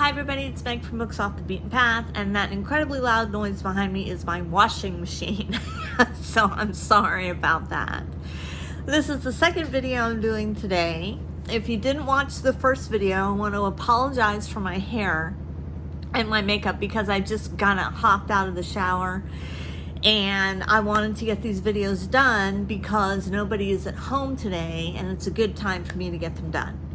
Hi everybody, it's Meg from Books Off the Beaten Path, and that incredibly loud noise behind me is my washing machine. So I'm sorry about that. This is the second video I'm doing today. If you didn't watch the first video, I want to apologize for my hair and my makeup because I just kind of hopped out of the shower and I wanted to get these videos done because nobody is at home today and it's a good time for me to get them done.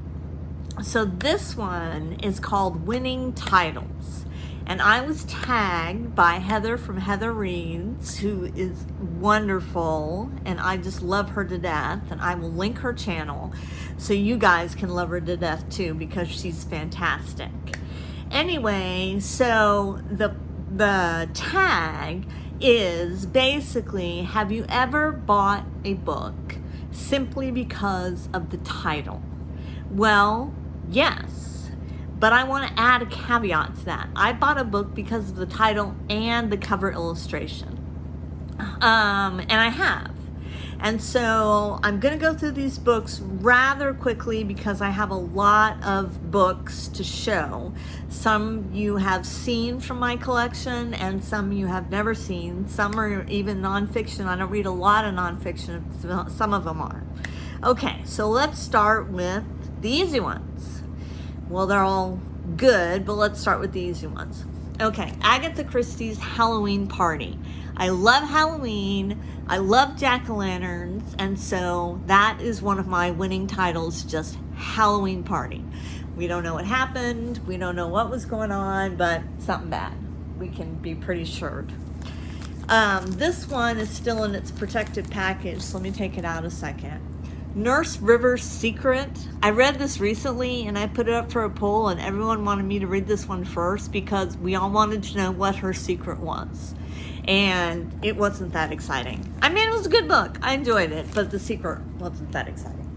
So this one is called Winning Titles, and I was tagged by Heather from Heather Reads, who is wonderful, and I just love her to death, and I will link her channel so you guys can love her to death too because she's fantastic. Anyway, so the tag is basically, have you ever bought a book simply because of the title? Well, yes, but I want to add a caveat to that. I bought a book because of the title and the cover illustration, and I have. And so I'm going to go through these books rather quickly because I have a lot of books to show. Some you have seen from my collection and some you have never seen. Some are even nonfiction. I don't read a lot of nonfiction. Some of them are. Okay, so let's start with the easy ones. Well, they're all good, but let's start with the easy ones. Okay, Agatha Christie's Halloween Party. I love Halloween. I love jack-o'-lanterns, and so that is one of my winning titles, just Halloween Party. We don't know what happened. We don't know what was going on, but something bad. We can be pretty sure. This one is still in its protected package, so let me take it out a second. Nurse River's Secret. I read this recently and I put it up for a poll and everyone wanted me to read this one first because we all wanted to know what her secret was. And it wasn't that exciting. I mean, it was a good book. I enjoyed it, but the secret wasn't that exciting.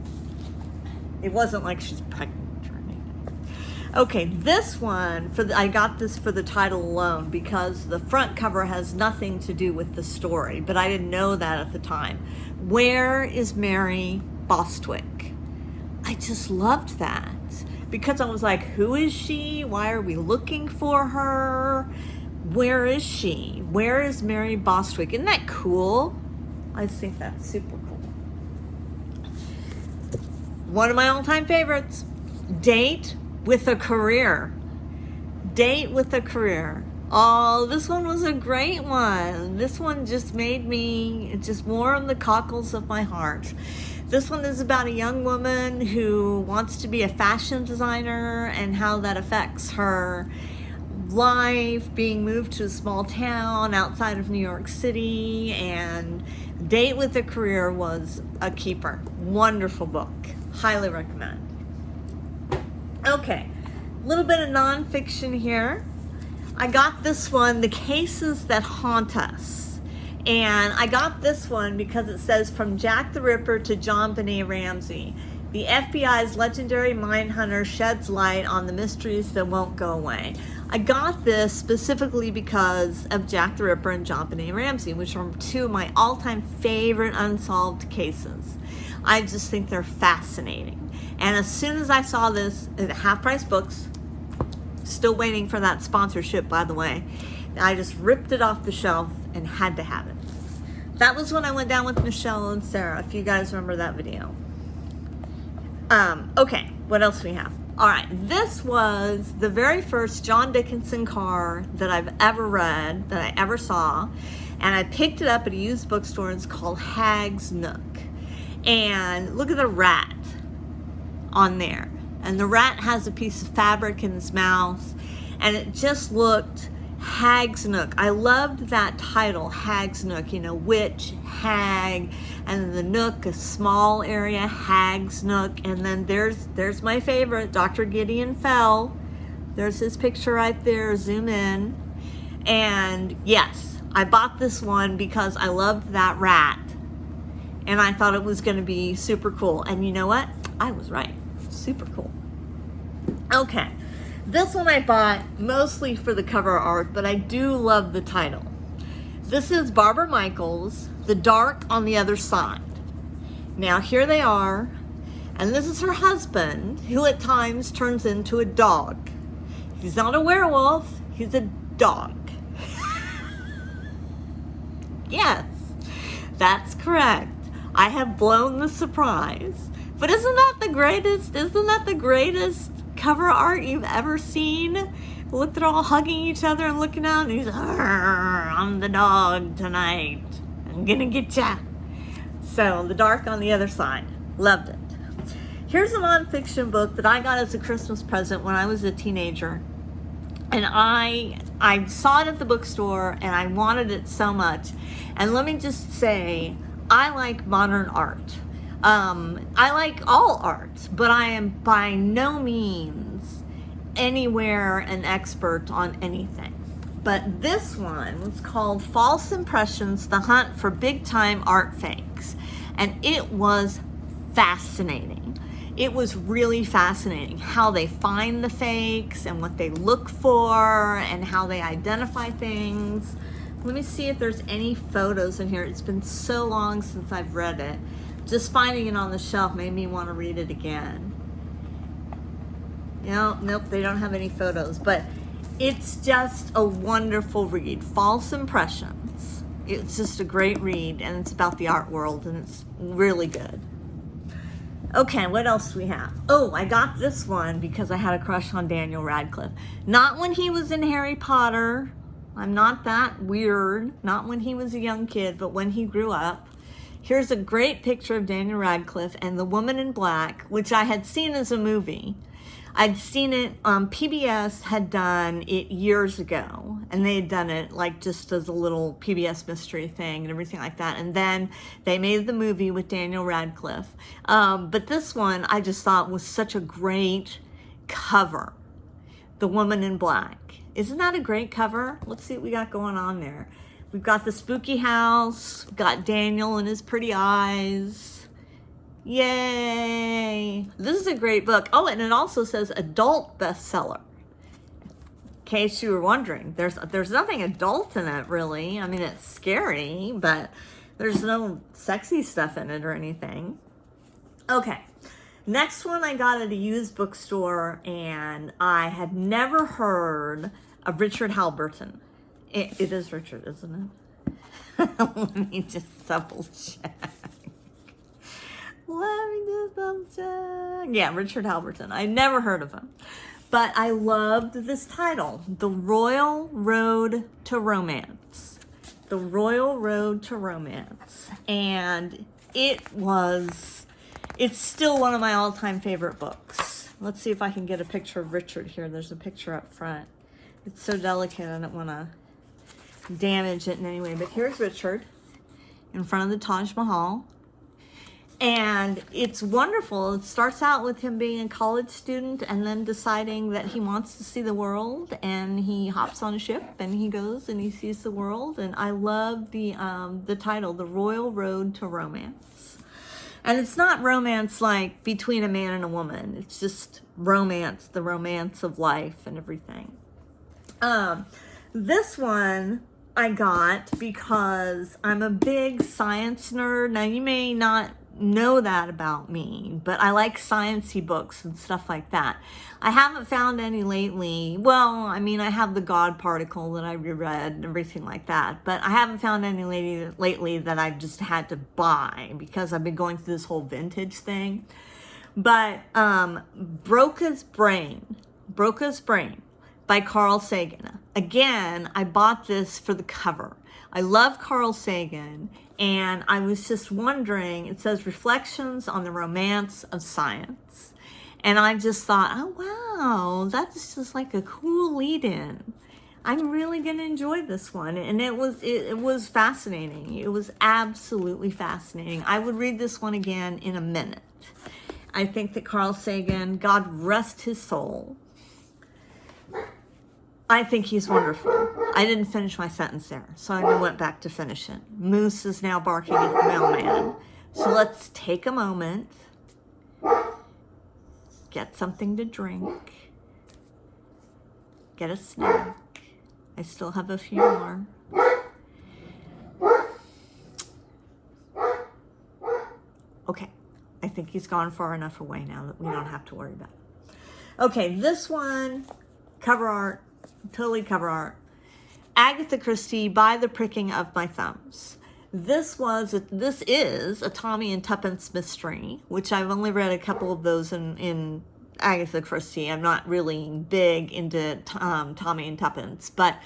It wasn't like she's pregnant or anything. Okay, this one, I got this for the title alone because the front cover has nothing to do with the story, but I didn't know that at the time. Where is Mary Bostwick? I just loved that because I was like, who is she? Why are we looking for her? Where is she? Where is Mary Bostwick? Isn't that cool? I think that's super cool. One of my all-time favorites, Date with a Career. Date with a Career. Oh, this one was a great one. This one just made me, it just warmed the cockles of my heart. This one is about a young woman who wants to be a fashion designer and how that affects her life, being moved to a small town outside of New York City, and Date with a Career was a keeper. Wonderful book. Highly recommend. Okay, a little bit of nonfiction here. I got this one, The Cases That Haunt Us. And I got this one because it says From Jack the Ripper to John Benet Ramsey. The FBI's legendary mind hunter sheds light on the mysteries that won't go away. I got this specifically because of Jack the Ripper and John Benet Ramsey, which are two of my all-time favorite unsolved cases. I just think they're fascinating. And as soon as I saw this at Half Price Books, still waiting for that sponsorship, by the way, I just ripped it off the shelf and had to have it. That was when I went down with Michelle and Sarah, if you guys remember that video. Okay, what else we have? All right, this was the very first John Dickinson car that I've ever read, that I ever saw, and I picked it up at a used bookstore. It's called Hag's Nook. And look at the rat on there. And the rat has a piece of fabric in his mouth, and it just looked Hag's Nook. I loved that title, Hag's Nook, you know, witch, hag, and the nook, a small area, Hag's Nook. And then there's my favorite, Dr. Gideon Fell. There's his picture right there, zoom in. And yes, I bought this one because I loved that rat. And I thought it was going to be super cool. And you know what? I was right. Super cool. Okay. This one I bought mostly for the cover art, but I do love the title. This is Barbara Michaels, The Dark on the Other Side. Now here they are, and this is her husband, who at times turns into a dog. He's not a werewolf, he's a dog. Yes, that's correct. I have blown the surprise. But isn't that the greatest cover art you've ever seen? Look, they're all hugging each other and looking out, and he's, I'm the dog tonight. I'm gonna get ya. So, The Dark on the Other Side. Loved it. Here's a nonfiction book that I got as a Christmas present when I was a teenager. And I saw it at the bookstore, and I wanted it so much. And let me just say, I like modern art. I like all art, but I am by no means anywhere an expert on anything. But this one was called False Impressions, The Hunt for Big Time Art Fakes. And it was fascinating. It was really fascinating how they find the fakes and what they look for and how they identify things. Let me see if there's any photos in here. It's been so long since I've read it. Just finding it on the shelf made me want to read it again. Nope, they don't have any photos, but it's just a wonderful read. False Impressions. It's just a great read, and it's about the art world, and it's really good. Okay, what else do we have? Oh, I got this one because I had a crush on Daniel Radcliffe. Not when he was in Harry Potter. I'm not that weird. Not when he was a young kid, but when he grew up. Here's a great picture of Daniel Radcliffe and The Woman in Black, which I had seen as a movie. I'd seen it, PBS had done it years ago, and they had done it like just as a little PBS mystery thing and everything like that. And then they made the movie with Daniel Radcliffe. But this one I just thought was such a great cover. The Woman in Black. Isn't that a great cover? Let's see what we got going on there. We've got the spooky house, we've got Daniel and his pretty eyes. Yay! This is a great book. Oh, and it also says adult bestseller. In case you were wondering, there's nothing adult in it really. I mean, it's scary, but there's no sexy stuff in it or anything. Okay, next one I got at a used bookstore, and I had never heard of Richard Halberton. It is Richard, isn't it? Let me just double check. Yeah, Richard Halberton. I never heard of him. But I loved this title, The Royal Road to Romance. The Royal Road to Romance. And it's still one of my all-time favorite books. Let's see if I can get a picture of Richard here. There's a picture up front. It's so delicate, I don't want to damage it in any way. But here's Richard in front of the Taj Mahal. And it's wonderful. It starts out with him being a college student and then deciding that he wants to see the world, and he hops on a ship and he goes and he sees the world. And I love the title, The Royal Road to Romance. And it's not romance like between a man and a woman. It's just romance, the romance of life and everything. This one I got because I'm a big science nerd. Now, you may not know that about me, but I like sciencey books and stuff like that. I haven't found any lately. Well, I mean, I have The God Particle that I reread and everything like that, but I haven't found any lately that I've just had to buy because I've been going through this whole vintage thing. But Broca's Brain by Carl Sagan. Again, I bought this for the cover. I love Carl Sagan, and I was just wondering, it says Reflections on the Romance of Science. And I just thought, oh wow, that's just like a cool lead-in. I'm really gonna enjoy this one. And it was fascinating. It was absolutely fascinating. I would read this one again in a minute. I think that Carl Sagan, God rest his soul, I think he's wonderful. I didn't finish my sentence there, so I went back to finish it. Moose is now barking at the mailman. So let's take a moment, get something to drink, get a snack. I still have a few more. Okay, I think he's gone far enough away now that we don't have to worry about it. Okay, this one Cover art, totally cover art. Agatha Christie, By the Pricking of My Thumbs. This is a Tommy and Tuppence mystery, which I've only read a couple of those in Agatha Christie. I'm not really big into Tommy and Tuppence, but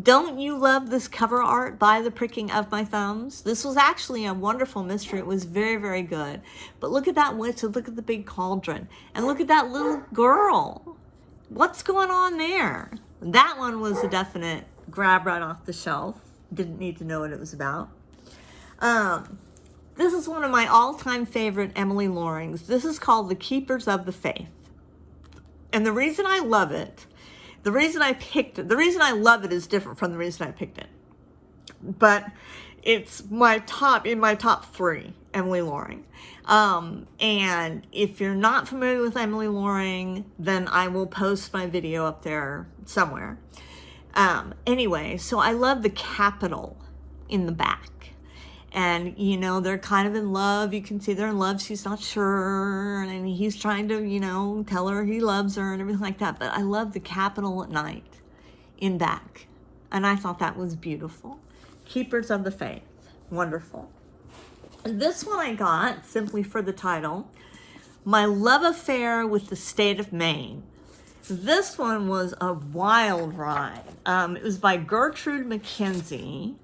don't you love this cover art, By the Pricking of My Thumbs? This was actually a wonderful mystery. It was very, very good. But look at that witch, and look at the big cauldron, and look at that little girl. What's going on there? That one was a definite grab right off the shelf. Didn't need to know what it was about. This is one of my all-time favorite Emily Loring's. This is called The Keepers of the Faith. And the reason I love it, the reason I love it is different from the reason I picked it. But it's in my top 3, Emily Loring. And if you're not familiar with Emily Loring, then I will post my video up there somewhere. Anyway, so I love the capital in the back. And, you know, they're kind of in love. You can see they're in love. She's not sure. And he's trying to, you know, tell her he loves her and everything like that. But I love the capital at night in back. And I thought that was beautiful. Keepers of the Faith. Wonderful. And this one I got simply for the title, My Love Affair with the State of Maine. This one was a wild ride. It was by Gertrude Mackenzie.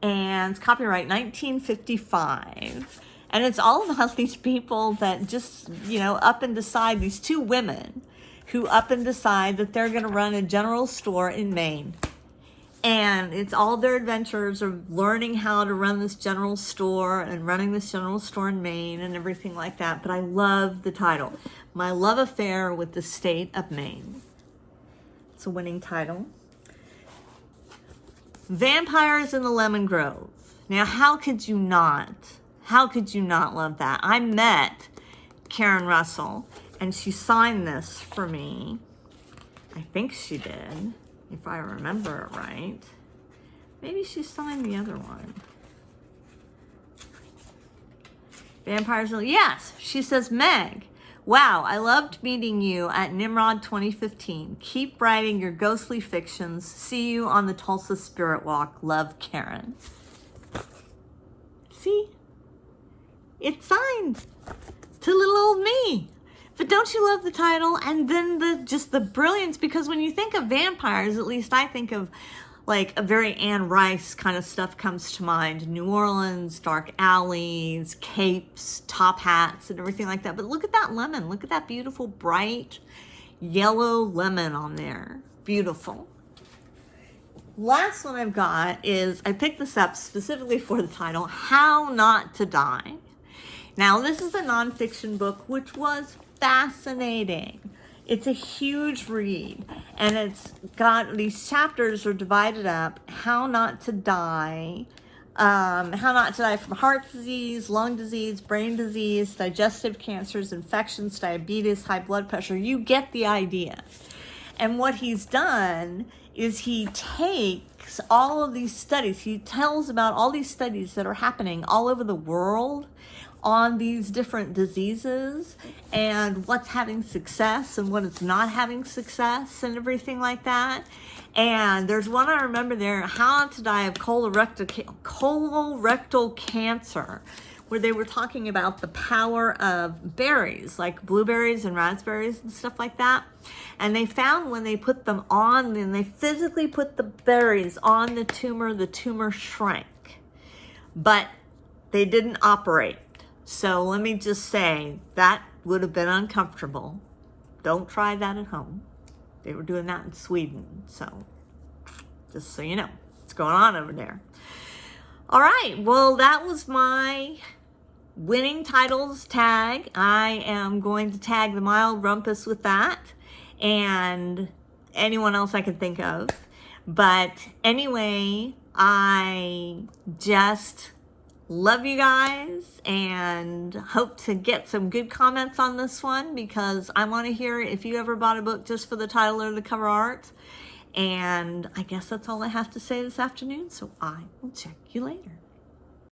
And it's copyright 1955. And it's all about these people that just, you know, up and decide, these 2 women who up and decide that they're going to run a general store in Maine. And it's all their adventures of learning how to run this general store and running this general store in Maine and everything like that. But I love the title, My Love Affair with the State of Maine. It's a winning title. Vampires in the Lemon Grove. Now, how could you not love that? I met Karen Russell, and she signed this for me. I think she did, if I remember it right. Maybe she signed the other one. Vampires in the... Yes, she says, Meg, wow, I loved meeting you at Nimrod 2015. Keep writing your ghostly fictions. See you on the Tulsa Spirit Walk. Love, Karen. See? It's signed to little old me. But don't you love the title? And then just the brilliance, because when you think of vampires, at least I think of like a very Anne Rice kind of stuff comes to mind. New Orleans, dark alleys, capes, top hats, and everything like that. But look at that lemon. Look at that beautiful, bright yellow lemon on there. Beautiful. Last one I've got is, I picked this up specifically for the title, How Not to Die. Now, this is a nonfiction book, which was fascinating. It's a huge read, and it's got, these chapters are divided up, how not to die from heart disease, lung disease, brain disease, digestive cancers, infections, diabetes, high blood pressure. You get the idea. And what he's done is he takes all of these studies, he tells about all these studies that are happening all over the world on these different diseases and what's having success and what is not having success and everything like that. And there's one I remember there, How Not to Die of Colorectal Cancer, where they were talking about the power of berries, like blueberries and raspberries and stuff like that. And they found when they put them on, and they physically put the berries on the tumor shrank. But they didn't operate. So let me just say, that would have been uncomfortable. Don't try that at home. They were doing that in Sweden. So just so you know what's going on over there. All right, well, that was my winning titles tag. I am going to tag the Mild Rumpus with that, and anyone else I can think of. But anyway, I just love you guys and hope to get some good comments on this one, because I want to hear if you ever bought a book just for the title or the cover art. And I guess that's all I have to say this afternoon, so I will check you later.